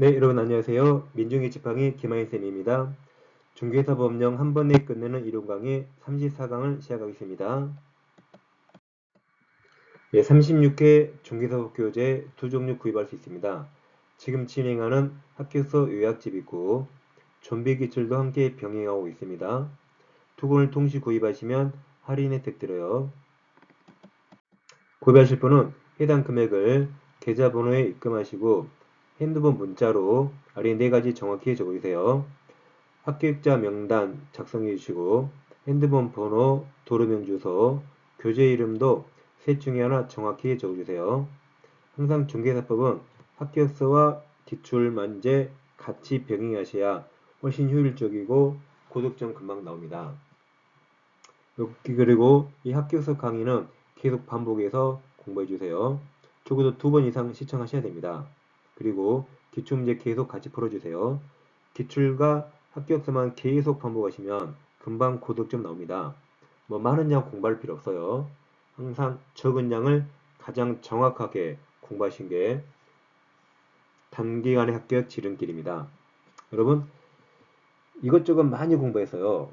네, 여러분 안녕하세요. 민중의 지팡이 김하인쌤입니다. 중개사법령 한 번에 끝내는 이론 강의 34강을 시작하겠습니다. 예, 36회 중개사법 교재 두 종류 구입할 수 있습니다. 지금 진행하는 학교서 요약집이고 좀비 기출도 함께 병행하고 있습니다. 두 권을 동시 구입하시면 할인 혜택 드려요. 구입하실 분은 해당 금액을 계좌번호에 입금하시고 핸드폰 문자로 아래 4가지 정확히 적어주세요. 합격자 명단 작성해 주시고 핸드폰 번호, 도로명 주소, 교재 이름도 셋 중에 하나 정확히 적어주세요. 항상 중개사법은 합격서와 기출만제 같이 병행하셔야 훨씬 효율적이고 고득점 금방 나옵니다. 그리고 이 합격서 강의는 계속 반복해서 공부해주세요. 적어도 2번 이상 시청하셔야 됩니다. 그리고 기출문제 계속 같이 풀어주세요. 기출과 합격서만 계속 반복하시면 금방 고득점 나옵니다. 뭐 많은 양 공부할 필요 없어요. 항상 적은 양을 가장 정확하게 공부하신 게 단기간의 합격 지름길입니다. 여러분 이것저것 많이 공부해서요.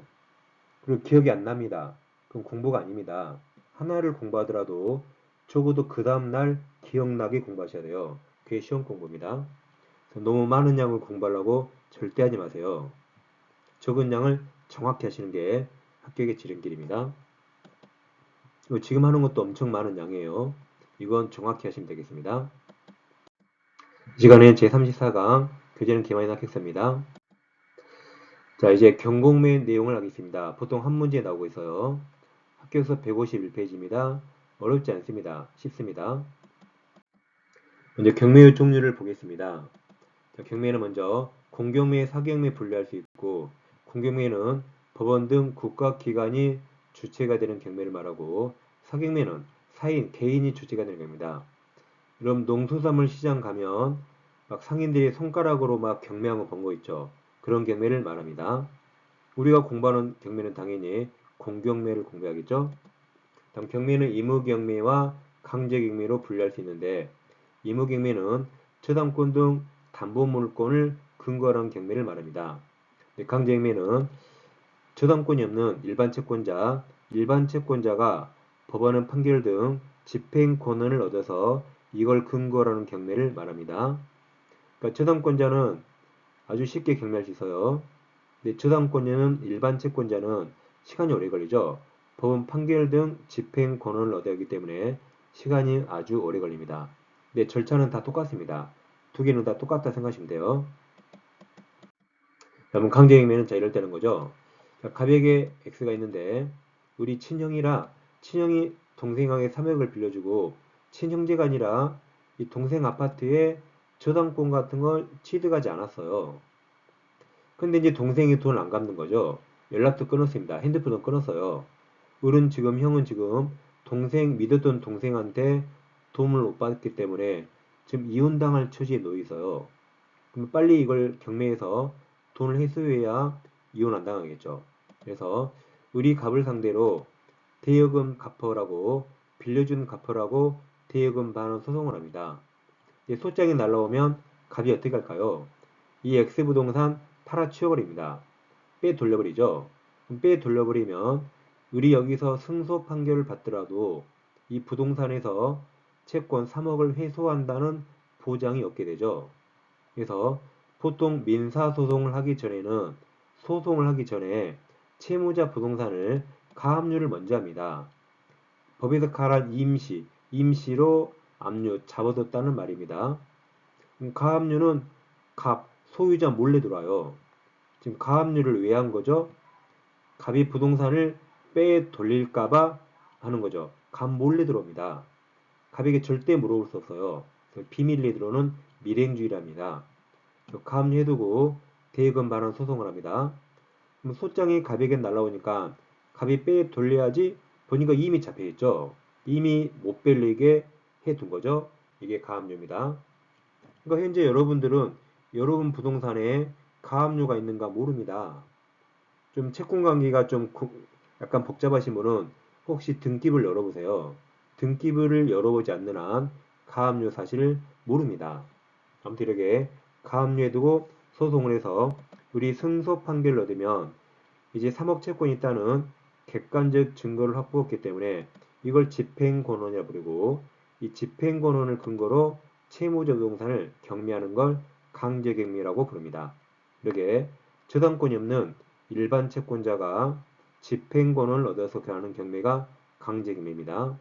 그리고 기억이 안 납니다. 그건 공부가 아닙니다. 하나를 공부하더라도 적어도 그 다음날 기억나게 공부하셔야 돼요. 그게 시험 공부입니다. 너무 많은 양을 공부하려고 절대 하지 마세요. 적은 양을 정확히 하시는 게 합격의 지름길입니다. 지금 하는 것도 엄청 많은 양이에요. 이건 정확히 하시면 되겠습니다. 이 시간에 제34강 교재는 김하인 합격서입니다. 자, 이제 경공매 내용을 하겠습니다. 보통 한 문제 나오고 있어요. 합격서 151페이지입니다. 어렵지 않습니다. 쉽습니다. 먼저 경매의 종류를 보겠습니다. 자, 경매는 먼저 공경매, 사경매 분류할 수 있고 공경매는 법원 등 국가기관이 주체가 되는 경매를 말하고 사경매는 사인, 개인이 주체가 되는 겁니다. 그럼 농수산물 시장 가면 막 상인들이 손가락으로 막 경매한 거 본 거 있죠. 그런 경매를 말합니다. 우리가 공부하는 경매는 당연히 공경매를 공부하겠죠. 다음 경매는 의무경매와 강제경매로 분류할 수 있는데 의무경매는 저당권 등 담보물권을 근거로 한 경매를 말합니다. 강제경매는 저당권이 없는 일반 채권자가 법원은 판결 등 집행 권한을 얻어서 이걸 근거로 하는 경매를 말합니다. 그러니까 저당권자는 아주 쉽게 경매할 수 있어요. 근데 저당권자는 일반 채권자는 시간이 오래 걸리죠. 법원 판결 등 집행 권한을 얻어야 하기 때문에 시간이 아주 오래 걸립니다. 근데 절차는 다 똑같습니다. 두 개는 다 똑같다 생각하시면 돼요. 그러면 강제경매는 자 이럴 때는 거죠. 자, 가백에 X가 있는데 우리 친형이라 친형이 동생에게 3억을 빌려주고 친형제가 아니라 이 동생 아파트에 저당권 같은 걸 취득하지 않았어요. 근데 이제 동생이 돈을 안 갚는 거죠. 연락도 끊었습니다. 핸드폰도 끊었어요. 형은 지금 믿었던 동생한테 도움을 못 받았기 때문에 지금 이혼당할 처지에 놓여 있어요. 그럼 빨리 이걸 경매해서 돈을 회수해야 이혼 안 당하겠죠. 그래서 우리 갑을 상대로 대여금 갚으라고 빌려준 갚으라고 대여금 반환 소송을 합니다. 소장이 날라오면 갑이 어떻게 할까요? 이 X부동산 팔아치워버립니다. 빼돌려버리죠. 빼돌려버리면 우리 여기서 승소 판결을 받더라도 이 부동산에서 채권 3억을 회수한다는 보장이 없게 되죠. 그래서 보통 민사소송을 하기 전에는 소송을 하기 전에 채무자 부동산을 가압류를 먼저 합니다. 법에서 가란 임시로 압류, 잡아뒀다는 말입니다. 가압류는 소유자 몰래 들어와요. 지금 가압류를 왜 한 거죠? 갑이 부동산을 빼 돌릴까봐 하는 거죠. 갑 몰래 들어옵니다. 갑에게 절대 물어볼 수 없어요. 비밀리에 들어오는 밀행주의랍니다. 가압류해두고 대여금 반환 소송을 합니다. 그럼 소장이 갑에게 날라오니까 갑이 빼 돌려야지 보니까 이미 잡혀있죠. 이미 못 빌리게 해둔 거죠. 이게 가압류입니다. 그러니까 현재 여러분들은 여러분 부동산에 가압류가 있는가 모릅니다. 좀 채권 관계가 좀 약간 복잡하신 분은 혹시 등기부를 열어보세요. 등기부를 열어보지 않는 한 가압류 사실을 모릅니다. 아무튼 이렇게 가압류에 두고 소송을 해서 우리 승소 판결을 얻으면 이제 3억 채권이 있다는 객관적 증거를 확보했기 때문에 이걸 집행권원이라 부르고 이 집행권원을 근거로 채무자 부동산을 경매하는 걸 강제경매라고 부릅니다. 이렇게 저당권이 없는 일반 채권자가 집행권을 얻어서 하는 경매가 강제경매입니다.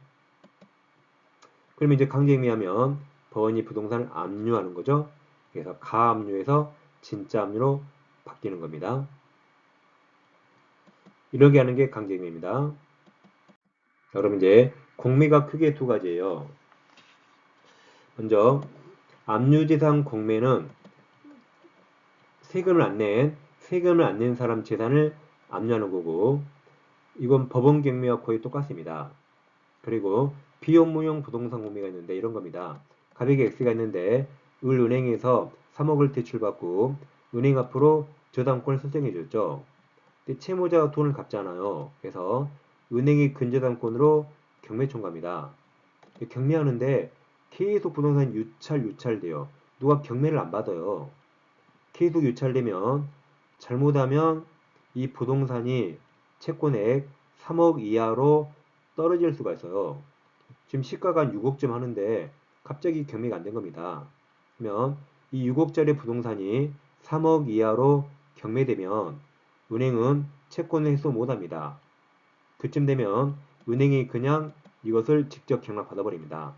그러면 이제 강제경매하면 법원이 부동산을 압류하는 거죠. 그래서 가압류에서 진짜 압류로 바뀌는 겁니다. 이렇게 하는 게 강제경매입니다. 그럼 이제 공매가 크게 두 가지예요. 먼저 압류재산 공매는 세금을 안 낸 사람 재산을 압류하는 거고 이건 법원 경매와 거의 똑같습니다. 그리고 비업무용 부동산 공매가 있는데 이런 겁니다. 가격이 X가 있는데 을은행에서 3억을 대출받고 은행 앞으로 저당권을 설정해 줬죠. 근데 채무자가 돈을 갚잖아요. 그래서 은행이 근저당권으로 경매 청구합니다. 경매하는데 계속 부동산 유찰돼요. 누가 경매를 안 받아요. 계속 유찰되면 잘못하면 이 부동산이 채권액 3억 이하로 떨어질 수가 있어요. 지금 시가가 한 6억쯤 하는데 갑자기 경매가 안 된 겁니다. 그러면 이 6억짜리 부동산이 3억 이하로 경매되면 은행은 채권을 해소 못합니다. 그쯤 되면 은행이 그냥 이것을 직접 경락받아 버립니다.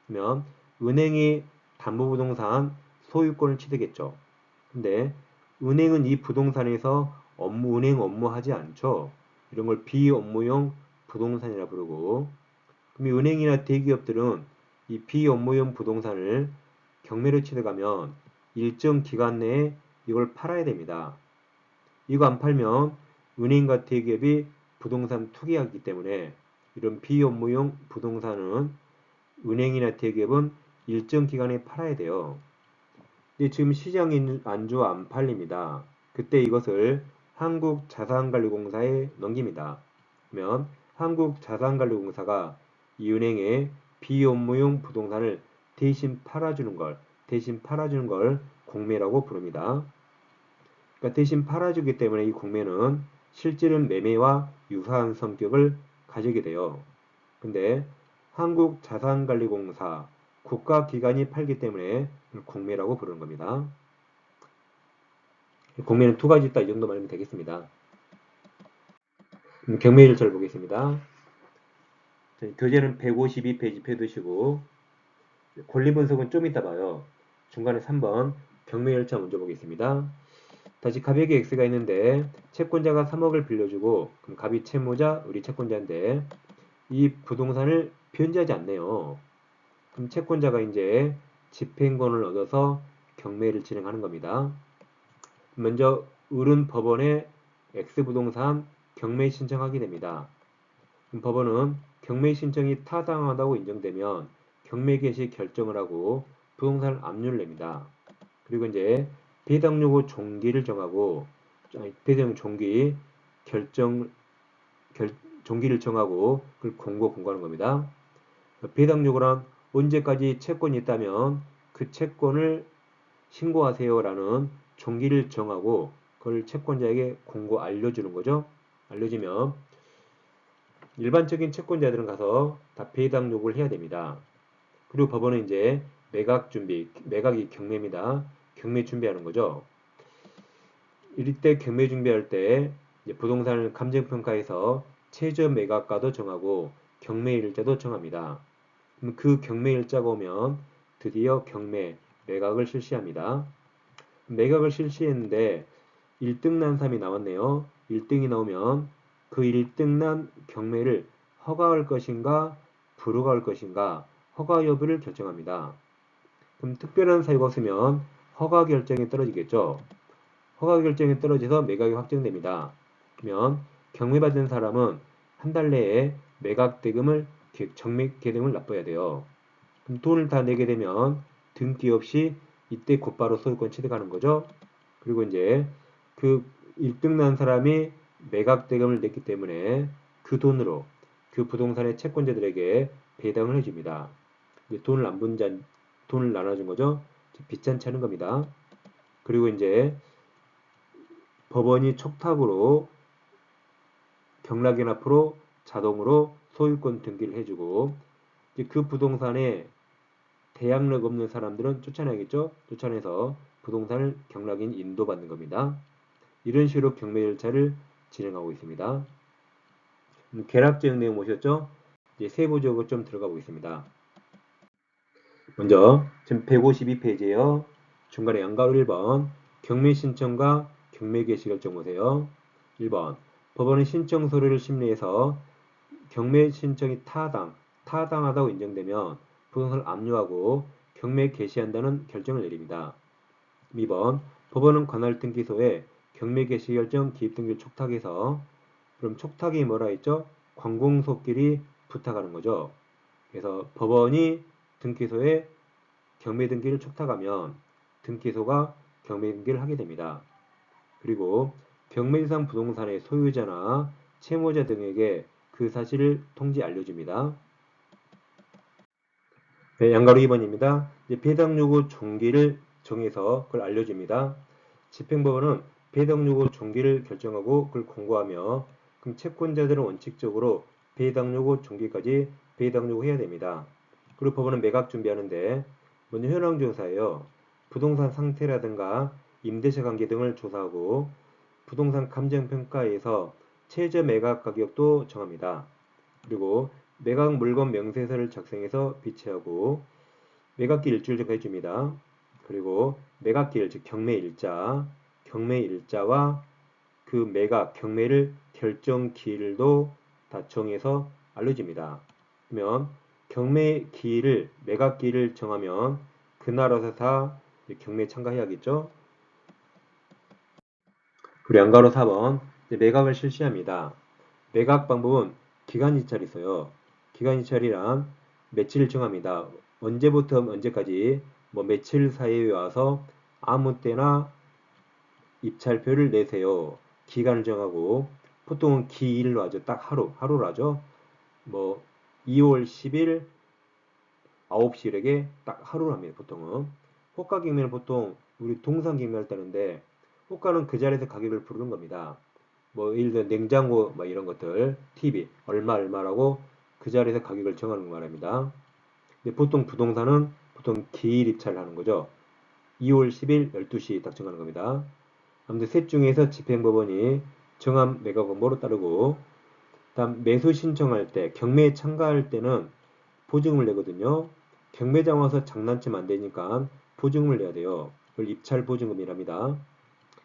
그러면 은행이 담보부동산 소유권을 취득했죠. 근데 은행은 이 부동산에서 은행 업무하지 않죠. 이런 걸 비업무용 부동산이라 부르고 그럼 은행이나 대기업들은 이 비업무용 부동산을 경매로 취득하면 일정 기간 내에 이걸 팔아야 됩니다. 이거 안 팔면 은행과 대기업이 부동산 투기하기 때문에 이런 비업무용 부동산은 은행이나 대기업은 일정 기간에 팔아야 돼요. 근데 지금 시장이 안 좋아 안 팔립니다. 그때 이것을 한국자산관리공사에 넘깁니다. 그러면 한국자산관리공사가 이 은행에 비업무용 부동산을 대신 팔아주는 걸 공매라고 부릅니다. 그러니까 대신 팔아주기 때문에 이 공매는 실질은 매매와 유사한 성격을 가지게 돼요. 근데 한국자산관리공사 국가기관이 팔기 때문에 공매라고 부르는 겁니다. 공매는 두 가지 있다 이 정도만 하면 되겠습니다. 경매 일자를 보겠습니다. 교재는 152페이지 펴두시고 권리 분석은 좀 이따 봐요. 중간에 3번 경매 일자 먼저 보겠습니다. 다시 갑에게 X가 있는데 채권자가 3억을 빌려주고 그럼 갑이 채무자, 우리 채권자인데 이 부동산을 변제하지 않네요. 그럼 채권자가 이제 집행권을 얻어서 경매를 진행하는 겁니다. 먼저 을은 법원에 X부동산 경매 신청하게 됩니다. 그럼 법원은 경매 신청이 타당하다고 인정되면 경매 개시 결정을 하고 부동산을 압류를 냅니다. 그리고 이제 배당요구 종기를 정하고 배당 종기 종기를 정하고 그걸 공고하는 겁니다. 배당요구란 언제까지 채권이 있다면 그 채권을 신고하세요라는 종기를 정하고 그걸 채권자에게 알려주는 거죠. 알려주면 일반적인 채권자들은 가서 다 배당 요구를 해야 됩니다. 그리고 법원은 이제 매각이 경매입니다. 경매 준비하는 거죠. 이때 경매 준비할 때 부동산을 감정평가해서 최저 매각가도 정하고 경매 일자도 정합니다. 그럼 그 경매 일자가 오면 드디어 매각을 실시합니다. 매각을 실시했는데 1등 난 사람이 나왔네요. 1등이 나오면 그 1등 난 경매를 허가할 것인가 불허가할 것인가 허가 여부를 결정합니다. 그럼 특별한 사유가 없으면 허가 결정이 떨어지겠죠. 허가 결정이 떨어져서 매각이 확정됩니다. 그러면 경매받은 사람은 한 달 내에 매각 대금을 정맥 대금을 납부해야 돼요. 그럼 돈을 다 내게 되면 등기 없이 이때 곧바로 소유권 취득하는 거죠. 그리고 이제 그 1등 난 사람이 매각 대금을 냈기 때문에 그 돈으로 그 부동산의 채권자들에게 배당을 해줍니다. 돈을 나눠준 거죠. 빚잔치 하는 겁니다. 그리고 이제 법원이 촉탁으로 경락인 앞으로 자동으로 소유권 등기를 해주고 이제 그 부동산에 대항력 없는 사람들은 쫓아내야겠죠? 쫓아내서 부동산을 경락인 인도받는 겁니다. 이런 식으로 경매 절차를 진행하고 있습니다. 계약제형 내용 보셨죠? 이제 세부적으로 좀 들어가 보겠습니다. 먼저 지금 152페이지에요. 중간에 양가로 1번 경매 신청과 경매 개시 결정 보세요. 1번 법원은 신청 서류를 심리해서 경매 신청이 타당하다고 인정되면 부동산을 압류하고 경매 개시한다는 결정을 내립니다. 2번 법원은 관할 등기소에 경매 개시 결정 기입 등기를 촉탁해서 그럼 촉탁이 뭐라 했죠? 관공서끼리 부탁하는 거죠. 그래서 법원이 등기소에 경매 등기를 촉탁하면 등기소가 경매 등기를 하게 됩니다. 그리고 경매대상 부동산의 소유자나 채무자 등에게 그 사실을 통지 알려줍니다. 네, 양가로 2번입니다. 배당 요구 종기를 정해서 그걸 알려줍니다. 집행법원은 배당 요구 종기를 결정하고 그걸 공고하며 그럼 채권자들은 원칙적으로 배당 요구 종기까지 배당 요구해야 됩니다. 그리고 법원은 매각 준비하는데 먼저 현황 조사예요. 부동산 상태라든가 임대차 관계 등을 조사하고 부동산 감정평가에서 최저 매각 가격도 정합니다. 그리고 매각 물건 명세서를 작성해서 비치하고 매각기 일주일 전까지 줍니다. 그리고 매각기일 즉 경매일자와 그 매각 경매를 결정기일도 다 정해서 알려줍니다. 그러면 경매기일을 매각기일을 정하면 그날 와서 다 경매에 참가해야겠죠. 그리고 양가로 4번 매각을 실시합니다. 매각 방법은 기간 이찰이 있어요. 기간 이찰이란 며칠을 정합니다. 언제부터 언제까지 뭐 며칠 사이에 와서 아무 때나 입찰표를 내세요. 기간을 정하고 보통은 기일로 하죠. 딱 하루로 하죠. 뭐 2월 10일 9시 이렇게 딱 하루로 합니다. 보통은. 호가 경매는 보통 우리 동상 경매할 때는데 호가는 그 자리에서 가격을 부르는 겁니다. 뭐 예를 들어 냉장고 뭐 이런 것들 TV 얼마라고 그 자리에서 가격을 정하는 거 말입니다. 근데 보통 부동산은 보통 기일 입찰을 하는 거죠. 2월 10일 12시 딱 정하는 겁니다. 아무튼 셋 중에서 집행법원이 정한 매각 공고로 따르고 다음 매수 신청할 때 경매에 참가할 때는 보증금을 내거든요. 경매장 와서 장난치면 안 되니까 보증금을 내야 돼요. 그걸 입찰 보증금이랍니다.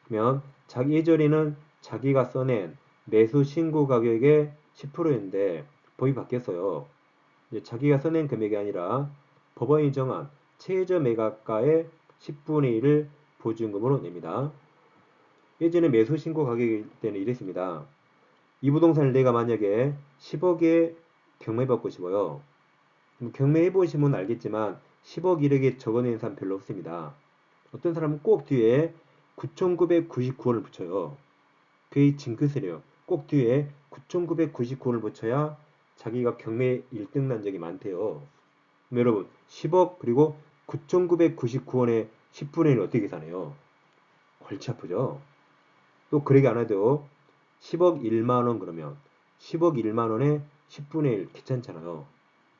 그러면 자기 예전에는 자기가 써낸 매수 신고 가격의 10%인데 법이 바뀌었어요. 이제 자기가 써낸 금액이 아니라 법원이 정한 최저 매각가의 10분의 1을 보증금으로 냅니다. 예전에 매수 신고 가격일 때는 이랬습니다. 이 부동산을 내가 만약에 10억에 경매받고 싶어요. 경매해보시면 알겠지만 10억 이렇게 적어낸 사람 별로 없습니다. 어떤 사람은 꼭 뒤에 9,999원을 붙여요. 그게 징크스래요. 꼭 뒤에 9,999원을 붙여야 자기가 경매 1등 난 적이 많대요. 여러분 10억 그리고 9,999원에 10분의 1을 어떻게 계산해요? 골치 아프죠? 또 그러게 안 해도 10억 1만원 그러면 10억 1만원에 10분의 1 귀찮잖아요.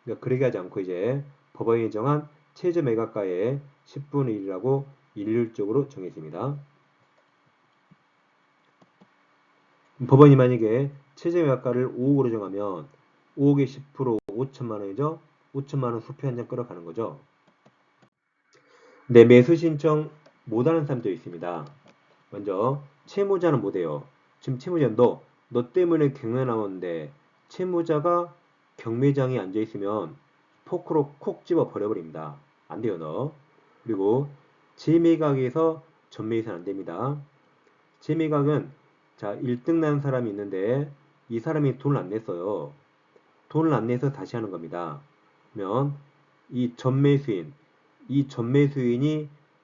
그러니까 그러게 하지 않고 이제 법원이 정한 최저 매각가의 10분의 1이라고 일률적으로 정했습니다. 법원이 만약에 최저 매각가를 5억으로 정하면 5억의 10% 5천만원이죠. 5천만원 수표 한 장 끌어가는 거죠. 네, 매수 신청 못하는 사람도 있습니다. 먼저 채무자는 못해요. 지금 채무자 너 때문에 경매 나오는데 채무자가 경매장에 앉아있으면 포크로 콕 집어 버려버립니다. 안 돼요 너. 그리고 재매각에서 전매해서는 안 됩니다. 재매각은 자 1등 난 사람이 있는데 이 사람이 돈을 안 냈어요. 돈을 안 내서 다시 하는 겁니다. 그러면 이 전매수인이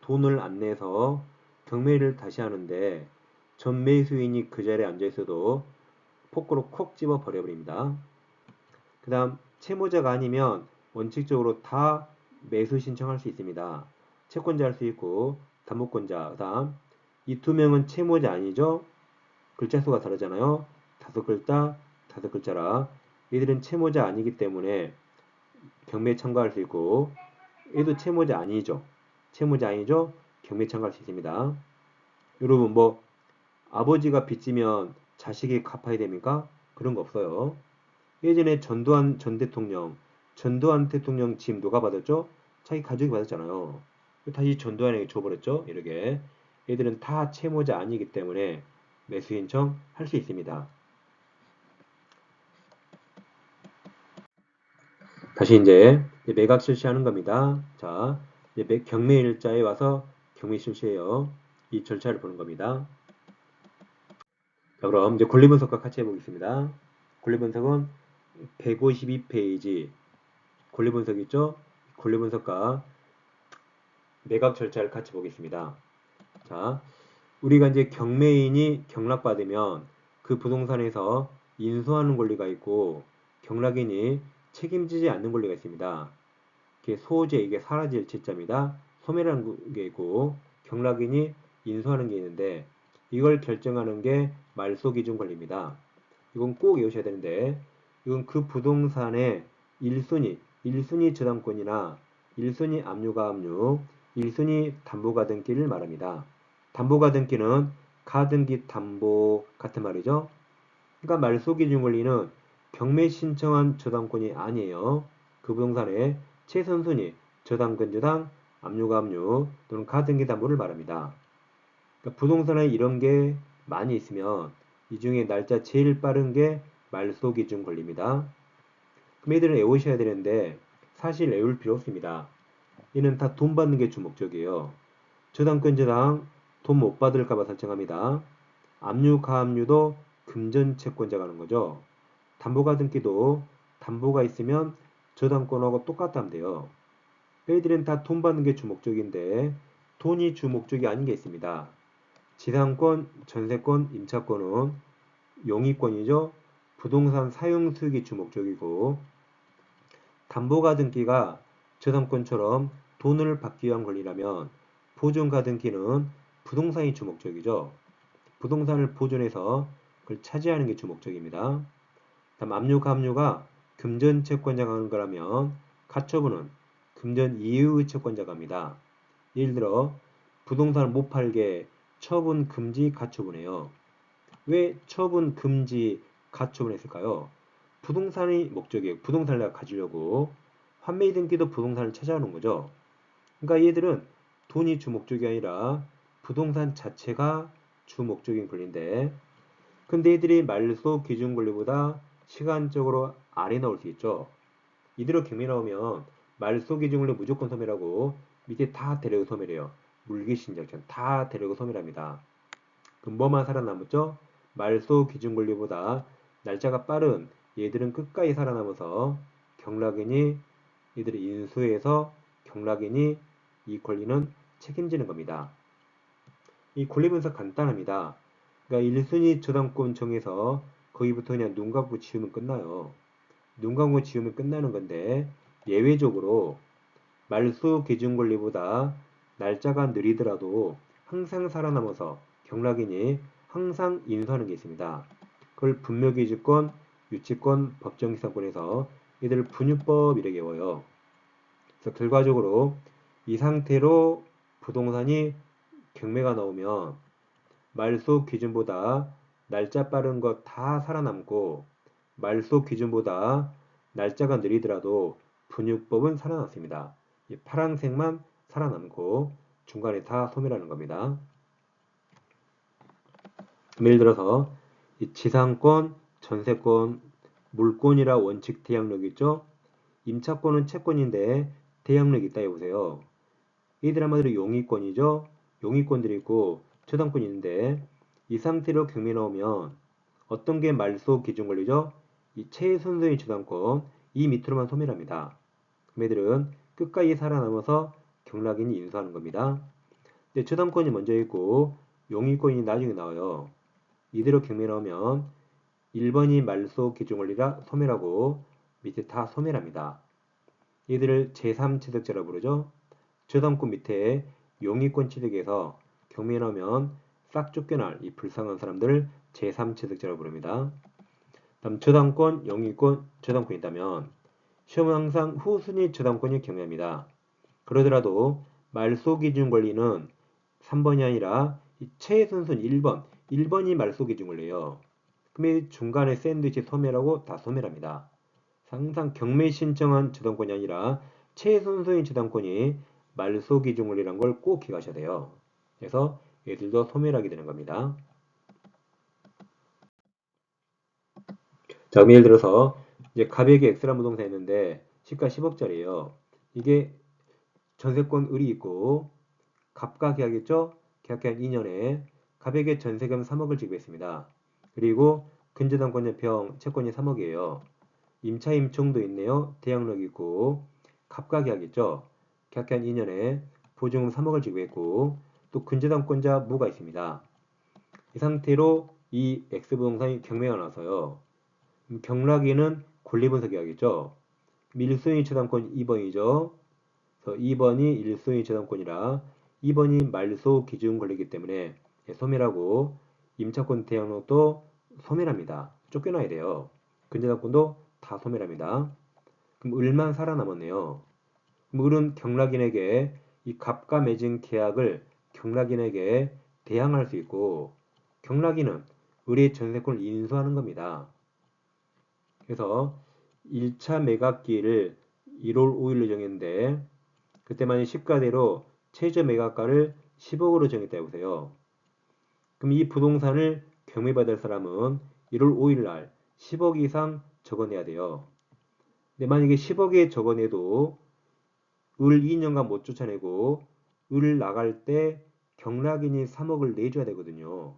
돈을 안 내서 경매를 다시 하는데 전매수인이 그 자리에 앉아 있어도 포크로 콕 집어 버려버립니다. 그 다음 채무자가 아니면 원칙적으로 다 매수 신청할 수 있습니다. 채권자 할 수 있고 담보권자. 다음 이 두 명은 채무자 아니죠? 글자 수가 다르잖아요. 5글자, 5글자라 얘들은 채무자 아니기 때문에 경매에 참가할 수 있고 얘도 채무자 아니죠. 채무자 아니죠? 경매에 참가할 수 있습니다. 여러분 뭐 아버지가 빚지면 자식이 갚아야 됩니까? 그런 거 없어요. 예전에 전두환 전 대통령 집 누가 받았죠? 자기 가족이 받았잖아요. 다시 전두환에게 줘버렸죠. 이렇게 얘들은 다 채무자 아니기 때문에 매수 신청 할 수 있습니다. 다시 이제 매각 실시하는 겁니다. 자, 이제 경매일자에 와서 경매 실시해요. 이 절차를 보는 겁니다. 자, 그럼 이제 권리분석과 같이 해보겠습니다. 권리분석은 152페이지 권리분석 있죠? 권리분석과 매각 절차를 같이 보겠습니다. 자, 우리가 이제 경매인이 경락받으면 그 부동산에서 인수하는 권리가 있고 경락인이 책임지지 않는 권리가 있습니다. 이게 소재 이게 사라질 채점이다. 소멸하는 게 있고 경락인이 인수하는 게 있는데 이걸 결정하는 게 말소기준 권리입니다. 이건 꼭 외우셔야 되는데 이건 그 부동산의 1순위 저당권이나 1순위 압류가압류, 1순위 담보가등기를 말합니다. 담보가등기는 가등기 담보 같은 말이죠. 그러니까 말소기준 권리는 경매 신청한 저당권이 아니에요. 그 부동산의 최선순위 저당권 저당, 압류가압류 또는 가등기 담보를 말합니다. 그러니까 부동산에 이런 게 많이 있으면 이 중에 날짜 제일 빠른 게 말소기준 권리입니다. 그럼 얘들은 외우셔야 되는데 사실 외울 필요 없습니다. 얘는 다 돈 받는 게 주목적이에요. 저당권 저당 돈 못 받을까봐 설정합니다. 압류 가압류도 금전채권자가 하는 거죠. 담보가등기도 담보가 있으면 저당권하고 똑같다면 돼요. 얘들은 다 돈 받는 게 주목적인데 돈이 주목적이 아닌 게 있습니다. 지상권, 전세권, 임차권은 용의권이죠. 부동산 사용 수익이 주목적이고 담보가등기가 저당권처럼 돈을 받기 위한 권리라면 보존가등기는 부동산이 주목적이죠. 부동산을 보존해서 그걸 차지하는 게 주목적입니다. 다음 압류가압류가 금전채권자가 하는 거라면 가처분은 금전 이의의 채권자가 합니다. 예를 들어 부동산을 못 팔게 처분 금지 가처분해요. 왜 처분 금지 가처분했을까요? 부동산이 목적이에요. 부동산을 내가 가지려고 환매 등기도 부동산을 찾아오는 거죠. 그러니까 얘들은 돈이 주목적이 아니라 부동산 자체가 주목적인 권리인데 근데 얘들이 말소 기준 권리보다 시간적으로 아래 나올 수 있죠. 이대로 경매 나오면 말소 기준 권리 무조건 소멸하고 밑에 다 데려고 소멸해요. 물기신작전 다 데려고 소멸합니다. 그럼 뭐만 살아남았죠? 말소 기준 권리보다 날짜가 빠른 얘들은 끝까지 살아남아서 경락인이 얘들을 인수해서 경락인이 이 권리는 책임지는 겁니다. 이 권리 분석 간단합니다. 그러니까 1순위 저당권 정해서 거기부터 그냥 눈 감고 지우면 끝나요. 눈 감고 지우면 끝나는 건데 예외적으로 말소 기준 권리보다 날짜가 느리더라도 항상 살아남아서 경락인이 항상 인수하는 게 있습니다. 그걸 분묘기지권, 유치권, 법정기사권에서 이들을 분유법 이렇게 외워요. 그래서 결과적으로 이 상태로 부동산이 경매가 나오면 말소 기준보다 날짜 빠른 거 다 살아남고 말소 기준보다 날짜가 느리더라도 분유법은 살아났습니다. 이 파란색만 살아남고 중간에 다 소멸하는 겁니다. 예를 들어서 이 지상권, 전세권, 물권이라 원칙 대항력 있죠? 임차권은 채권인데 대항력이 있다 해보세요. 이들 한마디로 용의권이죠? 용의권들이 있고 저당권이 있는데 이 상태로 경매 나오면 어떤 게 말소 기준 권리죠? 이 최선수의 저당권 이 밑으로만 소멸합니다. 얘들은 끝까지 살아남아서 경락인이 인수하는 겁니다. 근데 저당권이 먼저 있고 용의권이 나중에 나와요. 이대로 경매 나오면 1번이 말소 기준 권리라 소멸하고 밑에 다 소멸합니다. 이들을 제3취득자라고 부르죠. 저당권 밑에 용의권 취득에서 경매에 나오면 싹 쫓겨날 이 불쌍한 사람들을 제3취득자라고 부릅니다. 다음 저당권, 용의권, 저당권이 있다면 시험은 항상 후순위 저당권이 경매합니다. 그러더라도 말소 기준 권리는 3번이 아니라 최선순 1번, 1번이 말소 기준 권리예요. 그럼 중간에 샌드위치 소멸하고 다 소멸합니다. 항상 경매 신청한 저당권이 아니라 최선순위 저당권이 말소 기준 권리라는 걸 꼭 기억하셔야 돼요. 그래서 얘들도 소멸하게 되는 겁니다. 자, 그럼 예를 들어서 이제 가백이 X라는 부동산이 있는데 시가 10억짜리예요. 이게 전세권 을이 있고 갑과 계약했죠? 계약한 2년에 가백의 전세금 3억을 지급했습니다. 그리고 근저당권료평 채권이 3억이에요. 임차 임총도 있네요. 대항력이 있고 갑과 계약했죠? 계약한 2년에 보증금 3억을 지급했고 또 근저당권자 무가 있습니다. 이 상태로 이 X부동산이 경매가 나서요. 경락인은 권리분석이야겠죠. 1순위 저당권 2번이죠. 그래서 2번이 1순위 저당권이라 2번이 말소 기준 권리이기 때문에 소멸하고 임차권 대항력도 소멸합니다. 쫓겨나야 돼요. 근저당권도 다 소멸합니다. 그럼 을만 살아남았네요. 그럼 을은 경락인에게 이 갑과 맺은 계약을 경락인에게 대항할 수 있고 경락인은 을의 전세권을 인수하는 겁니다. 그래서 1차 매각기를 1월 5일로 정했는데 그때만 시가대로 최저 매각가를 10억으로 정했다고 보세요. 그럼 이 부동산을 경매받을 사람은 1월 5일 날 10억 이상 적어내야 돼요. 근데 만약에 10억에 적어내도 을 2년간 못 쫓아내고 을 나갈 때 경락인이 3억을 내줘야 되거든요.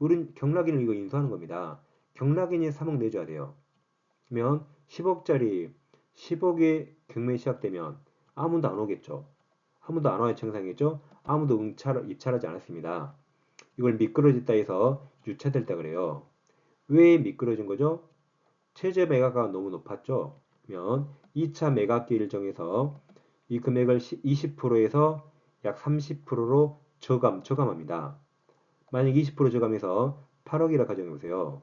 을은 경락인을 이거 인수하는 겁니다. 경락인이 3억 내줘야 돼요. 그러면 10억짜리 10억에 경매 시작되면 아무도 안 오겠죠. 아무도 안 와야 정상이겠죠. 아무도 입찰하지 않았습니다. 이걸 미끄러졌다 해서 유찰됐다 그래요. 왜 미끄러진 거죠? 최저 매각가가 너무 높았죠. 그러면 2차 매각기를 정해서 이 금액을 20%에서 약 30%로 저감합니다. 만약 20% 저감해서 8억이라 가정해보세요.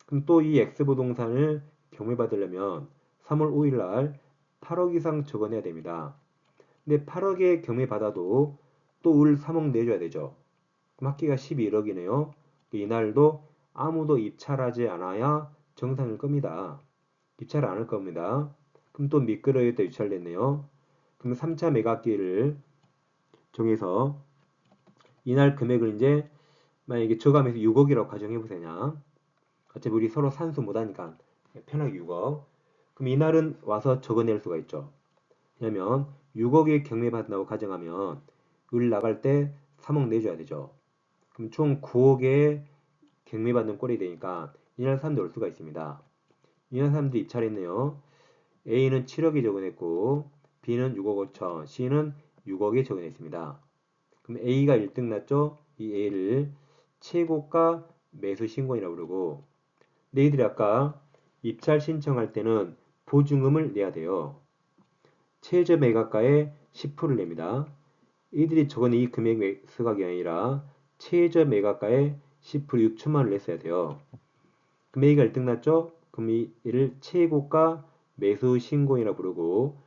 그럼 또 이 X부동산을 경매받으려면 3월 5일 날 8억 이상 적어내야 됩니다. 근데 8억에 경매받아도 또 을 3억 내줘야 되죠. 그럼 합계가 11억이네요. 이날도 아무도 입찰하지 않아야 정상일 겁니다. 입찰을 안 할 겁니다. 그럼 또 미끄러졌다 유찰됐네요. 그럼 3차 매각기를 정해서 이날 금액을 이제 만약에 저감해서 6억이라고 가정해보세요. 어차피 우리 서로 산수 못하니까 편하게 6억. 그럼 이날은 와서 적어낼 수가 있죠. 왜냐면 6억에 경매받는다고 가정하면 을 나갈 때 3억 내줘야 되죠. 그럼 총 9억에 경매받는 꼴이 되니까 이날 사람들 올 수가 있습니다. 이날 사람들이 입찰했네요. A는 7억에 적어냈고 B는 6억 5천, C는 6억에 적어냈습니다. 그럼 A가 1등 났죠? 이 A를 최고가 매수 신고이라고 부르고 너희들이 아까 입찰 신청할 때는 보증금을 내야 돼요. 최저 매각가의 10%를 냅니다. 이들이 적어낸 이 금액 수각이 아니라 최저 매각가의 10% 6천만 원을 냈어야 돼요. 그럼 A가 1등 났죠? 그럼 이를 최고가 매수 신고이라고 부르고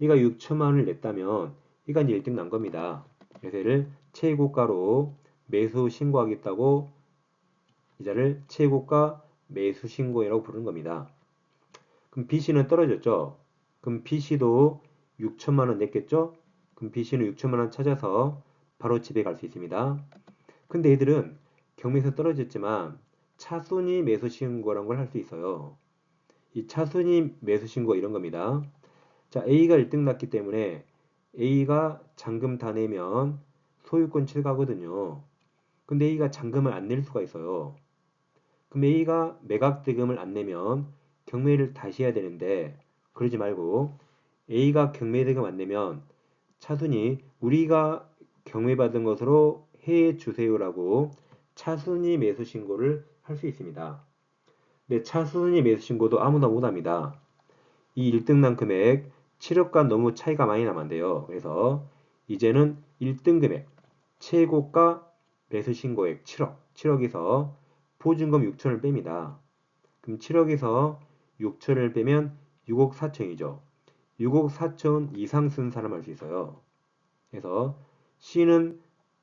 얘가 6천만 원을 냈다면 얘가 이제 1등 난 겁니다. 그래서 얘를 최고가로 매수 신고하겠다고 이 자를 최고가 매수 신고이라고 부르는 겁니다. 그럼 B씨는 떨어졌죠? 그럼 B씨도 6천만 원 냈겠죠? 그럼 B씨는 6천만 원 찾아서 바로 집에 갈 수 있습니다. 근데 얘들은 경매에서 떨어졌지만 차순위 매수 신고라는 걸 할 수 있어요. 이 차순위 매수 신고 이런 겁니다. 자, A가 1등 났기 때문에 A가 잔금 다 내면 소유권 취득하거든요. 근데 A가 잔금을 안 낼 수가 있어요. 그럼 A가 매각 대금을 안 내면 경매를 다시 해야 되는데 그러지 말고 A가 경매 대금 안 내면 차순위 우리가 경매받은 것으로 해 주세요라고 차순위 매수 신고를 할 수 있습니다. 근데 차순위 매수 신고도 아무나 못합니다. 이 1등 난 금액 7억과 너무 차이가 많이 나면 안 돼요. 그래서 이제는 1등 금액 최고가 매수 신고액 7억 7억에서 보증금 6천을 뺍니다. 그럼 7억에서 6천을 빼면 6억 4천이죠. 6억 4천 이상 쓴 사람 할 수 있어요. 그래서 C는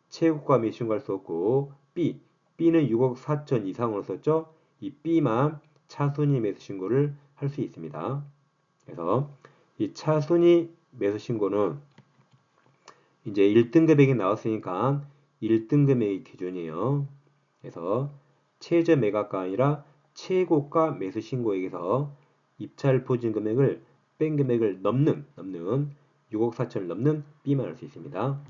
최고가 매수 신고할 수 없고 B는 6억 4천 이상으로 썼죠. 이 B만 차순위 매수 신고를 할 수 있습니다. 그래서 이 차순위 매수 신고는 이제 1등 금액이 나왔으니까 1등 금액이 기준이에요. 그래서 최저 매각가 아니라 최고가 매수 신고액에서 입찰 보증 금액을 뺀 금액을 넘는 6억 4천을 넘는 B만 할 수 있습니다.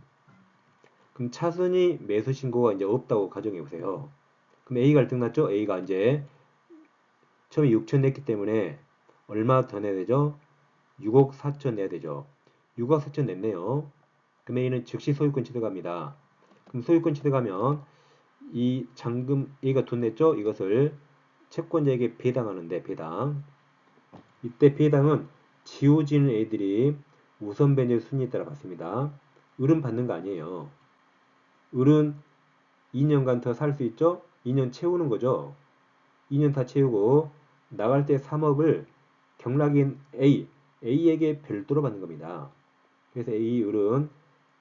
그럼 차순위 매수 신고가 이제 없다고 가정해 보세요. 그럼 A가 1등 났죠? A가 이제 처음에 6천 냈기 때문에 얼마 더 내야 되죠? 6억 4천 내야 되죠. 6억 4천 냈네요. 그럼 A는 즉시 소유권 취득합니다. 그럼 소유권 취득하면 이 잔금 A가 돈 냈죠? 이것을 채권자에게 배당하는데 배당. 이때 배당은 지워지는 애들이 우선 변제 순위에 따라 받습니다. 을은 받는 거 아니에요. 을은 2년간 더 살 수 있죠? 2년 채우는 거죠. 2년 다 채우고 나갈 때 3억을 경락인 A에게 별도로 받는 겁니다. 그래서 을은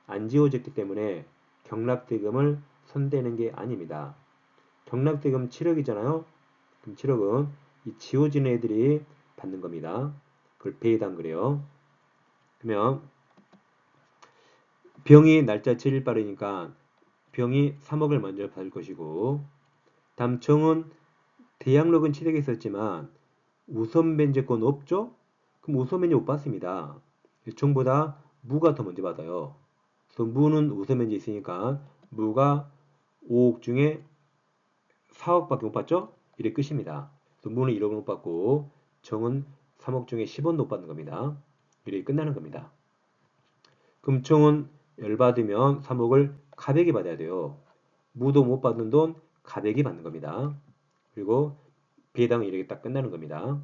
안 지워졌기 때문에 경락대금을 손대는 게 아닙니다. 경락대금 7억이잖아요. 그럼 7억은 이 지워진 애들이 받는 겁니다. 그걸 배당 그래요. 그러면 병이 날짜 제일 빠르니까 병이 3억을 먼저 받을 것이고 다음 정은 대양록은 취득했었지만 우선 변제권 없죠? 그럼 우선 변제 못 받습니다. 정보다 무가 더 먼저 받아요. 그래서 무는 우선 변제 있으니까 무가 5억 중에 4억밖에 못 받죠? 이래 끝입니다. 그래서 무는 1억을 못 받고 정은 3억 중에 10원 못 받는 겁니다. 이렇게 끝나는 겁니다. 그럼 정은 열받으면 3억을 가백이 받아야 돼요. 무도 못 받는 돈 가백이 받는 겁니다. 그리고 배당은 이렇게 딱 끝나는 겁니다.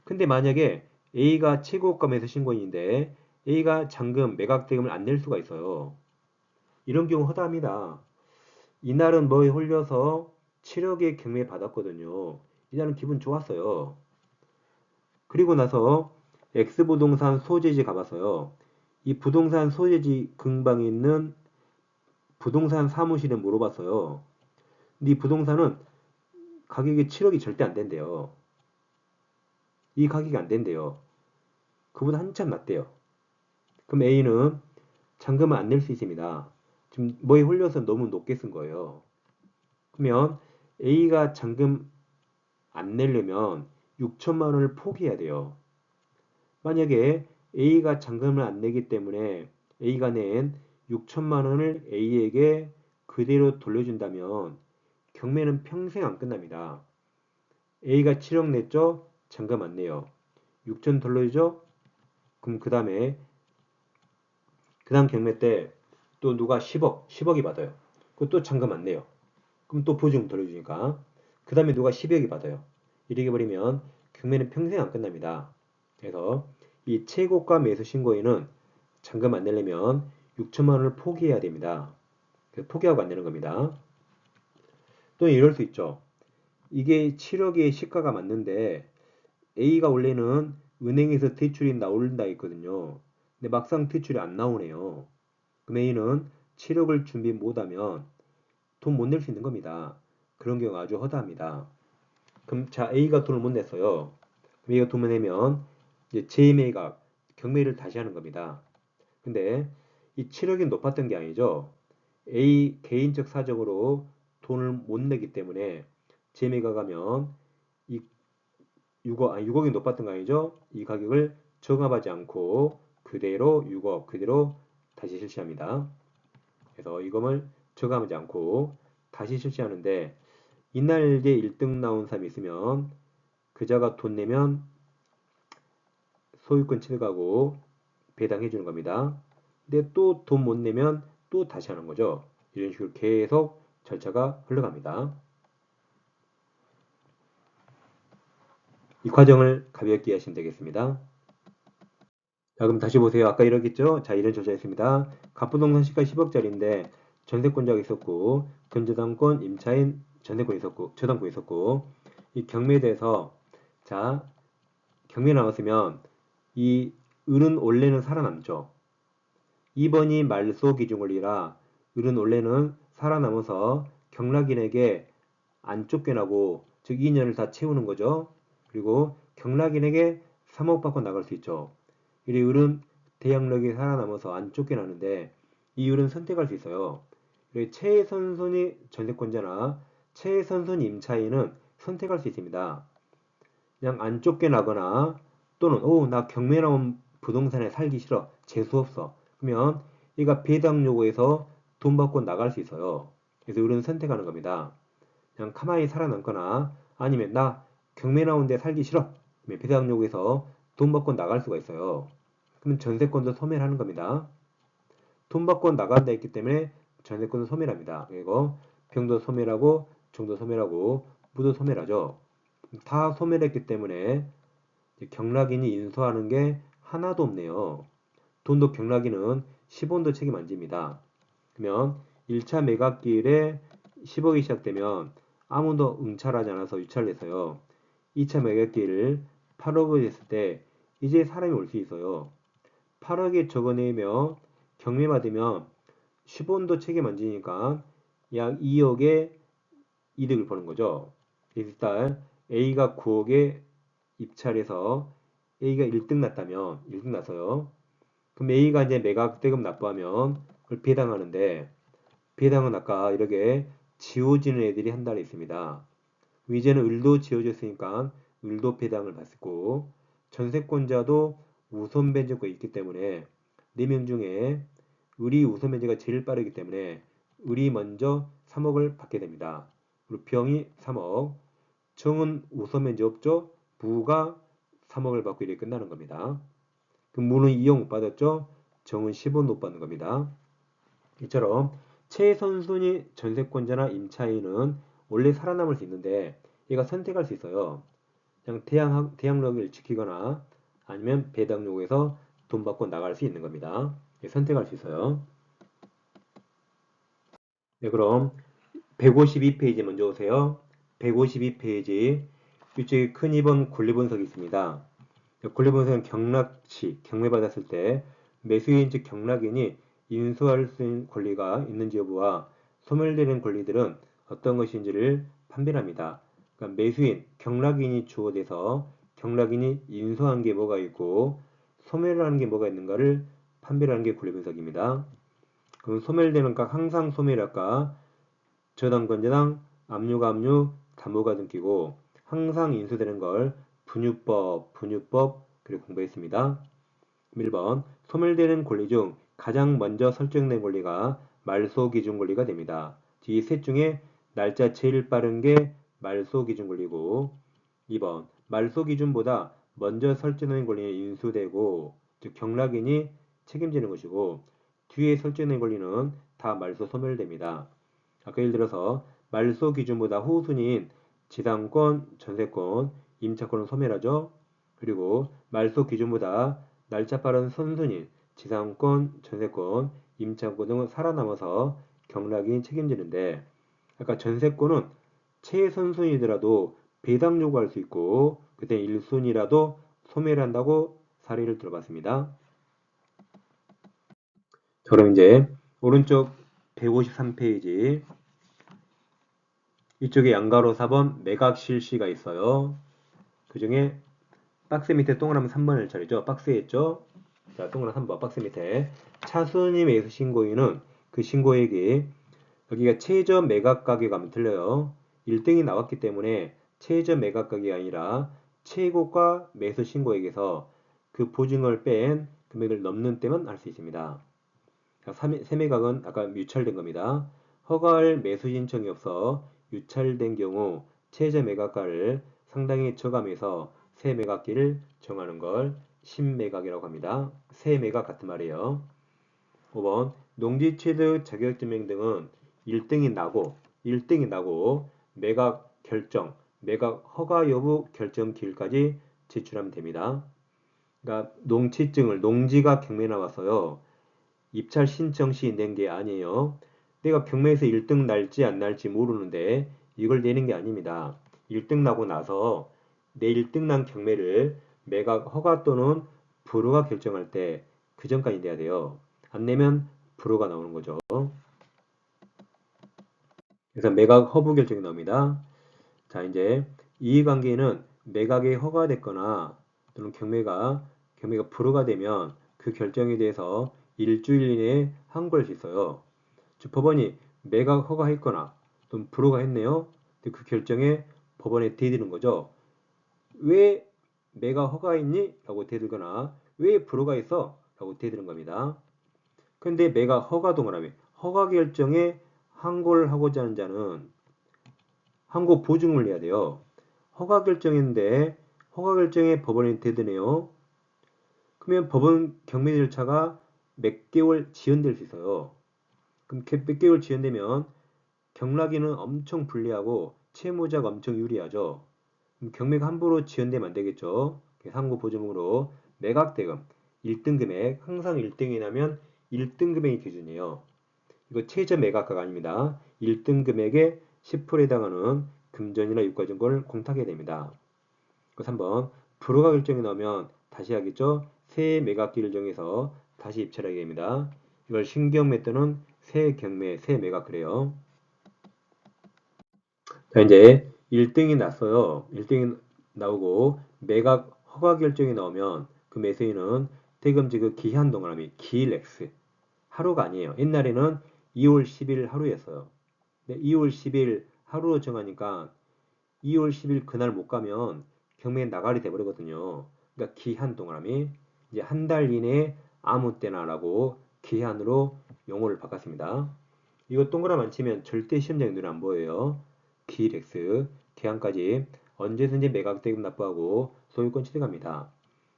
근데 만약에 A가 최고가 매수 신고인인데 A가 잔금, 매각대금을 안 낼 수가 있어요. 이런 경우 허다합니다. 이날은 뭐에 홀려서 7억의 경매 받았거든요. 이날은 기분 좋았어요. 그리고 나서 X부동산 소재지 가봤어요. 이 부동산 소재지 근방에 있는 부동산 사무실에 물어봤어요. 근데 이 부동산은 가격이 7억이 절대 안 된대요. 이 가격이 안 된대요. 그보다 한참 낮대요. 그럼 A는 잔금을 안 낼 수 있습니다. 지금 뭐에 홀려서 너무 높게 쓴 거예요. 그러면 A가 잔금 안 내려면 6천만 원을 포기해야 돼요. 만약에 A가 잔금을 안 내기 때문에 A가 낸 6천만 원을 A에게 그대로 돌려준다면 경매는 평생 안 끝납니다. A가 7억 냈죠? 잔금 안 내요. 6천 돌려주죠? 그럼 그 다음 경매 때 또 누가 10억이 받아요. 그또 잔금 안 내요. 그럼 또 보증금 돌려주니까. 그 다음에 누가 12억이 받아요. 이렇게 버리면 경매는 평생 안 끝납니다. 그래서 이 최고가 매수 신고인은 잔금 안 내려면 6천만 원을 포기해야 됩니다. 그래서 포기하고 안 내는 겁니다. 또 이럴 수 있죠. 이게 7억의 시가가 맞는데 A가 원래는 은행에서 대출이 나온다 했거든요. 근데 막상 대출이 안 나오네요. 그럼 A는 7억을 준비 못하면 돈 못 낼 수 있는 겁니다. 그런 경우 아주 허다합니다. 그럼 자 A가 돈을 못 냈어요. 그럼 A가 돈을 내면 이제 재매각 경매를 다시 하는 겁니다. 근데 이 7억이 높았던 게 아니죠. A 개인적 사정으로 돈을 못 내기 때문에 재매각 하면 이 6억이 높았던 거 아니죠. 이 가격을 저감하지 않고 그대로 6억 그대로 다시 실시합니다. 그래서 이금을 저감하지 않고 다시 실시하는데 이날에 1등 나온 사람이 있으면 그자가 돈 내면 소유권 취득하고 배당해 주는 겁니다. 근데 또 돈 못 내면 또 다시 하는 거죠. 이런 식으로 계속 절차가 흘러갑니다. 이 과정을 가볍게 이해하시면 되겠습니다. 자, 그럼 다시 보세요. 아까 이러겠죠? 자, 이런 절차였습니다. 갑부동산 시가 10억짜리인데 전세권자가 있었고 근저당권 임차인 전세권 있었고 저당권 있었고 이 경매에 대해서 자, 경매 나왔으면 이 을은 원래는 살아남죠. 2번이 말소 기준 권리라 을은 원래는 살아남아서 경락인에게 안 쫓겨나고 즉 2년을 다 채우는 거죠. 그리고 경락인에게 3억 받고 나갈 수 있죠. 이 을은 대항력이 살아남아서 안 쫓겨나는데 이 을은 선택할 수 있어요. 최선순위 전세권자나 최선순위 임차인은 선택할 수 있습니다. 그냥 안 쫓겨나거나 또는 나 경매 나온 부동산에 살기 싫어. 재수 없어. 그러면 얘가 배당 요구에서 돈 받고 나갈 수 있어요. 그래서 을은 선택하는 겁니다. 그냥 가만히 살아남거나 아니면 나 경매 나온 데 살기 싫어. 배당 요구에서 돈 받고 나갈 수가 있어요. 그러면 전세권도 소멸하는 겁니다. 돈 받고 나간다 했기 때문에 전세권도 소멸합니다. 그리고 병도 소멸하고 종도 소멸하고 무도 소멸하죠. 다 소멸했기 때문에 경락인이 인수하는 게 하나도 없네요. 돈도 경락인은 10원도 책임 안 집니다. 그러면 1차 매각기일에 10억이 시작되면 아무도 응찰하지 않아서 유찰을 해서요. 2차 매각기일을 8억을 했을 때 이제 사람이 올 수 있어요. 8억에 적어내며 경매받으면 10원도 책임 안 지니까 약 2억의 이득을 보는 거죠. 일단 A가 9억에 입찰해서 A가 1등 났다면 1등 나서요. 그럼 A가 이제 매각대금 납부하면 그걸 배당하는데 배당은 아까 이렇게 지워지는 애들이 한 달에 있습니다. 이제는 을도 지워졌으니까 을도 배당을 받고 전세권자도 우선 변제가 있기 때문에 4명 중에 을이 우선 변제가 제일 빠르기 때문에 을이 먼저 3억을 받게 됩니다. 그리고 병이 3억, 정은 우선 변제 없죠? 부가 3억을 받고 이렇게 끝나는 겁니다. 그럼 무는 2억 못 받았죠? 정은 10원 못 받는 겁니다. 이처럼 최선순위 전세권자나 임차인은 원래 살아남을 수 있는데 얘가 선택할 수 있어요. 그냥 대항력을 지키거나 아니면 배당 요구에서 돈 받고 나갈 수 있는 겁니다. 선택할 수 있어요. 네, 그럼 152페이지 먼저 오세요. 152페이지 이쪽에 큰 2번 권리분석이 있습니다. 권리분석은 경락시, 경매받았을 때 매수인 즉 경락인이 인수할 수 있는 권리가 있는지 여부와 소멸되는 권리들은 어떤 것인지를 판별합니다. 그러니까 매수인, 경락인이 주어돼서 경락인이 인수한 게 뭐가 있고 소멸하는 게 뭐가 있는가를 판별하는 게 권리분석입니다. 그럼 소멸되는 각 항상 소멸할까 저당권자당, 압류가 압류, 담보가 등기고 항상 인수되는 걸 분유법 그리고 공부했습니다. 1번 소멸되는 권리 중 가장 먼저 설정된 권리가 말소 기준 권리가 됩니다. 이 셋 중에 날짜 제일 빠른 게 말소 기준 권리고 2번 말소 기준보다 먼저 설정된 권리는 인수되고 즉 경락인이 책임지는 것이고 뒤에 설정된 권리는 다 말소 소멸됩니다. 아까 예를 들어서 말소 기준보다 후순위인 지상권, 전세권, 임차권은 소멸하죠. 그리고 말소 기준보다 날짜 빠른 선순위, 지상권, 전세권, 임차권 등은 살아남아서 경락인이 책임지는데 아까 전세권은 최선순위더라도 배당 요구할 수 있고 그때 1순위라도 소멸한다고 사례를 들어봤습니다. 그럼 이제 오른쪽 153페이지 이쪽에 양가로 4번 매각 실시가 있어요. 그 중에 박스 밑에 동그라미 3번을 차리죠. 박스에 있죠. 자, 동그라미 3번 박스 밑에 차순위 매수 신고인은 그 신고액이 여기가 최저 매각 가격 하면 틀려요. 1등이 나왔기 때문에 최저 매각 가격이 아니라 최고가 매수 신고액에서 그 보증을 뺀 금액을 넘는 때만 알 수 있습니다. 세매각은 아까 유찰된 겁니다. 허가할 매수 신청이 없어 유찰된 경우 최저 매각가를 상당히 저감해서 새 매각기를 정하는 걸 신매각이라고 합니다. 새 매각 같은 말이에요. 5번 농지취득 자격증명 등은 1등이 나고 매각 결정, 매각 허가 여부 결정 기일까지 제출하면 됩니다. 그러니까 농지증을 농지가 경매에 나왔어요. 입찰 신청 시 낸 게 아니에요. 내가 경매에서 1등 날지 안 날지 모르는데 이걸 내는 게 아닙니다. 1등 나고 나서 내 1등 난 경매를 매각 허가 또는 불허가 결정할 때 그 전까지 내야 돼요. 안 내면 불허가 나오는 거죠. 그래서 매각 허브 결정이 나옵니다. 자, 이제 이해관계는 매각이 허가됐거나 또는 경매가 불허가 되면 그 결정에 대해서 일주일 이내에 항고할 수 있어요. 즉 법원이 매각 허가했거나 또는 불허가 했네요. 근데 그 결정에 법원에 대드는 거죠. 왜 매각 허가했니? 라고 대들거나 왜 불허가 했어? 라고 대드는 겁니다. 근데 매각 허가 동그라미 허가 결정에 항고를 하고자 하는 자는 항고 보증을 내야 돼요. 허가 결정인데 허가 결정에 법원에 대드네요. 그러면 법원 경매 절차가 몇 개월 지연될 수 있어요. 그럼 몇 개월 지연되면 경락인은 엄청 불리하고 채무자가 엄청 유리하죠. 그럼 경매가 함부로 지연되면 안 되겠죠. 상고 보증으로 매각대금 1등 금액 항상 1등이 나면 1등 금액이 기준이에요. 이거 최저 매각가가 아닙니다. 1등 금액의 10%에 해당하는 금전이나 유가증권을 공탁해야 됩니다. 그래서 3번 불허가 결정이 나오면 다시 하겠죠. 새 매각기를 정해서 다시 입찰하게 됩니다. 이걸 신경매 또는 새 경매, 새 매각 그래요. 자, 이제 1등이 났어요. 1등이 나오고 매각 허가 결정이 나오면 그 매수인은 대금지 그 기한 동그라미 기일 X 하루가 아니에요. 옛날에는 2월 10일 하루였어요. 근데 2월 10일 하루로 정하니까 2월 10일 그날 못 가면 경매에 나가리 돼버리거든요. 그러니까 기한 동그라미 이제 한 달 이내에 아무 때나라고 기한으로 용어를 바꿨습니다. 이거 동그라미 안 치면 절대 시험장에 눈에 안 보여요. 기일 X 기한까지 언제든지 매각대금 납부하고 소유권 취득합니다.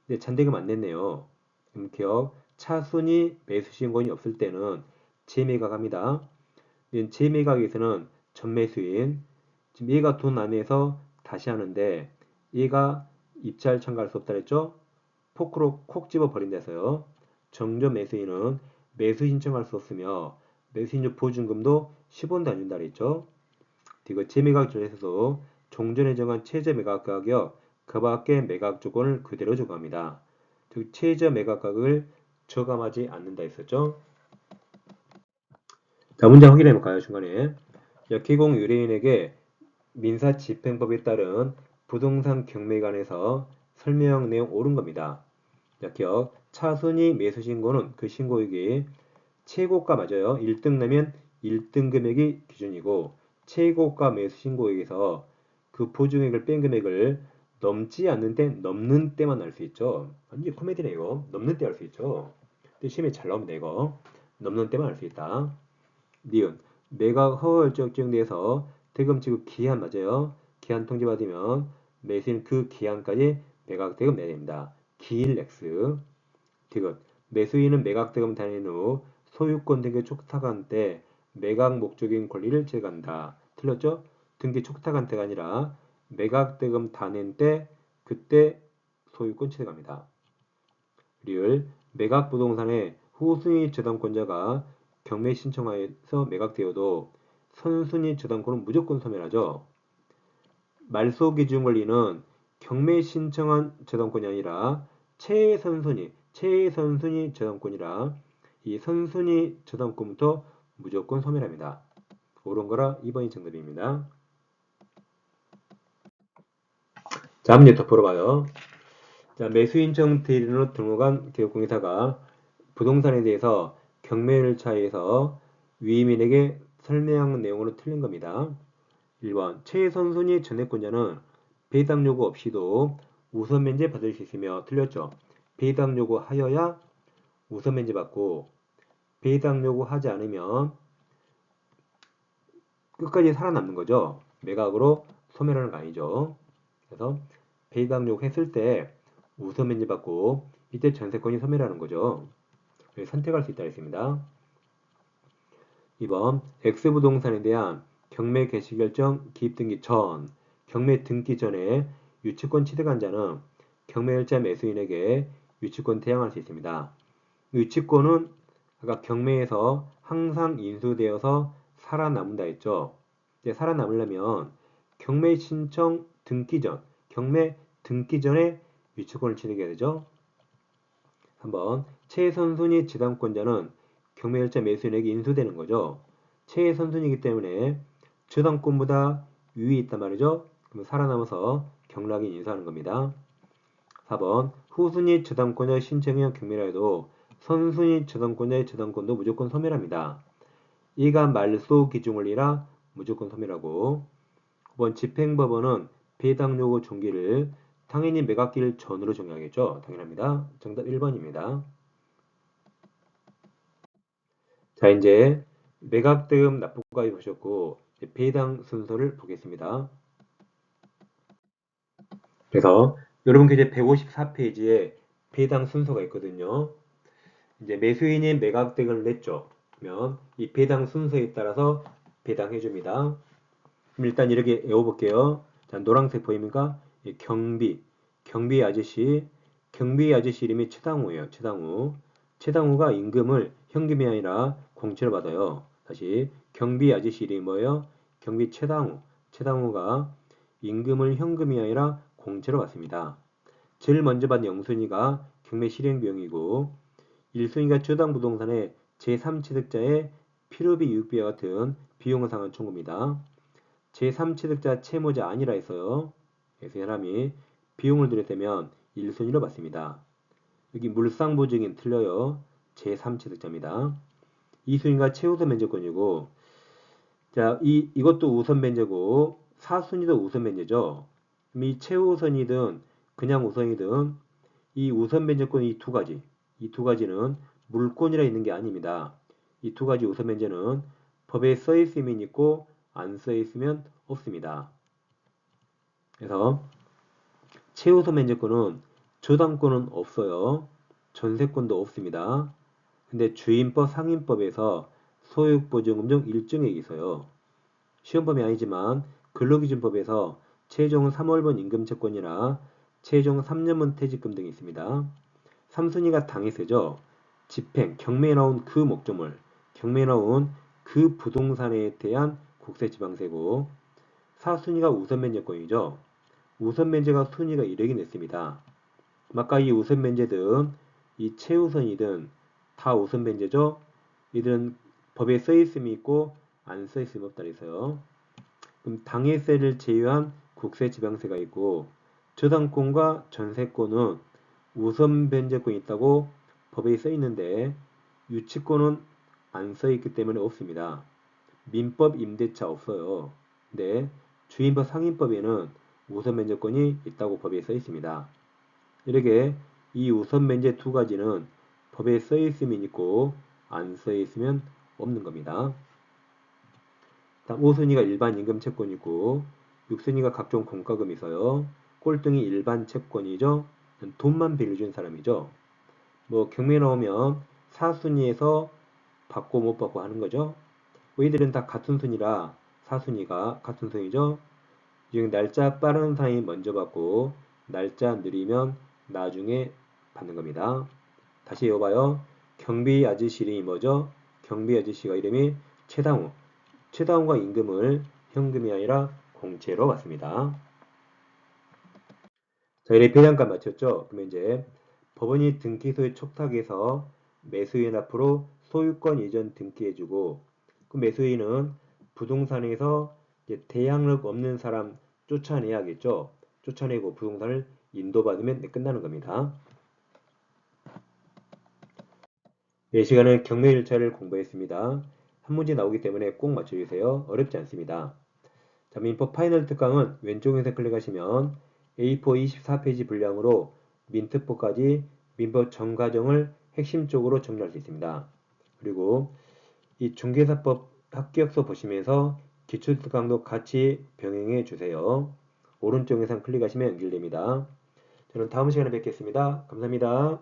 근데 잔대금 안 냈네요. 그럼 기억 차순위 매수 신고인이 없을 때는 재매각합니다. 재매각에서는 전매수인 지금 얘가 돈 안 내서 다시 하는데 얘가 입찰 참가할 수 없다 그랬죠? 포크로 콕 집어 버린다서요. 정전 매수인은 매수 신청할 수 없으며 매수인료 보증금도 10원도 안 준다 그랬죠? 이거 재매각 전에서도 종전에 정한 최저 매각 가격 그 밖의 매각 조건을 그대로 적용합니다. 즉 최저 매각 가격을 저감하지 않는다 했었죠? 자, 문제 확인해 볼까요? 중간에 역기공 의뢰인에게 민사집행법에 따른 부동산 경매관에서 설명 내용 옳은 겁니다. 자, 기억 차순위 매수 신고는 그 신고액이 최고가 맞아요. 1등 나면 1등 금액이 기준이고 최고가 매수 신고액에서 그 보증액을 뺀 금액을 넘지 않는데 넘는 때만 알 수 있죠. 완전 코미디네 이거. 넘는 때 알 수 있죠. 근데 시험에 잘 나옵니다 이거. 넘는 때만 알 수 있다. 니은 매각 허가 결정돼서 대금 지급 기한 맞아요. 기한 통지 받으면 매수인 그 기한까지 매각 대금 내야 됩니다. 기일 X 디귿 매수인은 매각 대금 단행 후 소유권 등기 촉탁한 때 매각 목적인 권리를 제한한다. 틀렸죠? 등기 촉탁한 때가 아니라 매각 대금 다 낸 때 그때 소유권 취득합니다. 리을 매각 부동산의 후순위 저당권자가 경매 신청하여서 매각되어도 선순위 저당권은 무조건 소멸하죠. 말소 기준 권리는 경매 신청한 저당권이 아니라 최선순위 저당권이라 이 선순위 저당권부터 무조건 소멸합니다. 옳은 거라 2번이 정답입니다. 자, 문제 더 풀어봐요. 자, 매수인청 대리인으로 등록한 개업공개사가 부동산에 대해서 경매일차에서 위임인에게 설명한 내용으로 틀린 겁니다. 1번 최선순위 전액권자는 배당 요구 없이도 우선 면제 받을 수 있으며 틀렸죠. 배당 요구 하여야 우선 면제 받고 배당 요구 하지 않으면 끝까지 살아남는 거죠. 매각으로 소멸하는 거 아니죠. 그래서 배당 요구 했을 때 우선 면제 받고 이때 전세권이 소멸하는 거죠. 선택할 수 있다 했습니다. 2번 X부동산에 대한 경매 개시 결정 기입 등기 전 경매 등기 전에 유치권 취득한 자는 경매일자 매수인에게 유치권 대항할 수 있습니다. 유치권은 아까 경매에서 항상 인수되어서 살아남는다 했죠. 이제 살아남으려면 경매 신청 등기 전, 경매 등기 전에 유치권을 취득해야 되죠. 한번 최선순위 지당권자는 경매일자 매수인에게 인수되는 거죠. 최선순위이기 때문에 저당권보다 위에 있단 말이죠. 그럼 살아남아서 경락인 인수하는 겁니다. 4번 후순위 저당권자의 신청형 경매라 해도 선순위 저당권자의 저당권도 무조건 소멸합니다. 이가 말소 기준 원리라 무조건 소멸하고 9번 집행법원은 배당 요구 종기를 당연히 매각기일 전으로 정하겠죠. 당연합니다. 정답 1번입니다. 자, 이제 매각대금 납부까지 보셨고 배당 순서를 보겠습니다. 그래서 여러분 이제 154페이지에 배당 순서가 있거든요. 이제 매수인이 매각대금을 냈죠. 그러면 이 배당 순서에 따라서 배당해 줍니다. 그럼 일단 이렇게 외워볼게요. 자, 노란색 보입니까? 경비 아저씨 이름이 최당우예요. 최당우가 임금을 현금이 아니라 공채로 받아요. 다시 경비 아저씨 이름이 뭐예요? 경비 최당우가 임금을 현금이 아니라 공채로 받습니다. 제일 먼저 받은 영순위가 경매 실행 비용이고 1순위가 저당부동산의 제3취득자의 필요비 유익비와 같은 비용을 상환 청구입니다. 제3취득자 채무자 아니라 했어요. 그래서 이 사람이 비용을 들였다면 1순위로 받습니다. 여기 물상보증인 틀려요. 제3취득자입니다. 2순위가 최우선 면제권이고 자, 이것도 우선 면제고 4순위도 우선 면제죠. 이 최우선이든 그냥 우선이든 이 우선 면제권 이 두 가지는 물권이라 있는 게 아닙니다. 이 두 가지 우선 면제는 법에 써 있으면 있고 안 써 있으면 없습니다. 그래서 최우선 면제권은 저당권은 없어요. 전세권도 없습니다. 근데 주임법 상임법에서 소유보증금 중 일정액이 있어요. 시험법이 아니지만 근로기준법에서 최종 3월분 임금채권이나 최종 3년분 퇴직금 등이 있습니다. 3순위가 당해세죠. 집행, 경매에 나온 그 목적물, 경매에 나온 그 부동산에 대한 국세지방세고 4순위가 우선면제권이죠. 우선면제가 순위가 이르긴 했습니다. 아까 이 우선면제든 이 최우선이든 다 우선면제죠. 이들은 법에 써있음이 있고 안 써있음이 없다 그래서요. 그럼 당해세를 제외한 국세지방세가 있고 저당권과 전세권은 우선변제권이 있다고 법에 써있는데 유치권은 안 써있기 때문에 없습니다. 민법 임대차 없어요. 근데 주임법 상임법에는 우선변제권이 있다고 법에 써있습니다. 이렇게 이 우선변제 두 가지는 법에 써있으면 있고 안 써있으면 없는 겁니다. 다음 5순위가 일반 임금 채권이고 6순위가 각종 공과금이 있어요. 꼴등이 일반 채권이죠. 돈만 빌려준 사람이죠. 뭐 경매 나오면 4순위에서 받고 못 받고 하는 거죠. 이들은 다 같은 순위라 4순위가 같은 순위죠. 즉 날짜 빠른 사람이 먼저 받고 날짜 느리면 나중에 받는 겁니다. 다시 읽어봐요. 경비 아저씨 이름이 뭐죠? 경비 아저씨가 이름이 최당우가 임금을 현금이 아니라 공채로 받습니다. 자, 이렇게 배당값 맞췄죠? 그러면 이제 법원이 등기소유 촉탁해서 매수인 앞으로 소유권 이전 등기해주고 그 매수인은 부동산에서 이제 대항력 없는 사람 쫓아내야겠죠? 쫓아내고 부동산을 인도받으면 끝나는 겁니다. 네, 시간은 경매 일차를 공부했습니다. 한 문제 나오기 때문에 꼭 맞춰주세요. 어렵지 않습니다. 자, 민법 파이널 특강은 왼쪽에서 클릭하시면 A4 24페이지 분량으로 민특보까지 민법 전 과정을 핵심적으로 정리할 수 있습니다. 그리고 이 중개사법 합격서 보시면서 기출특강도 같이 병행해 주세요. 오른쪽 영상 클릭하시면 연결됩니다. 저는 다음 시간에 뵙겠습니다. 감사합니다.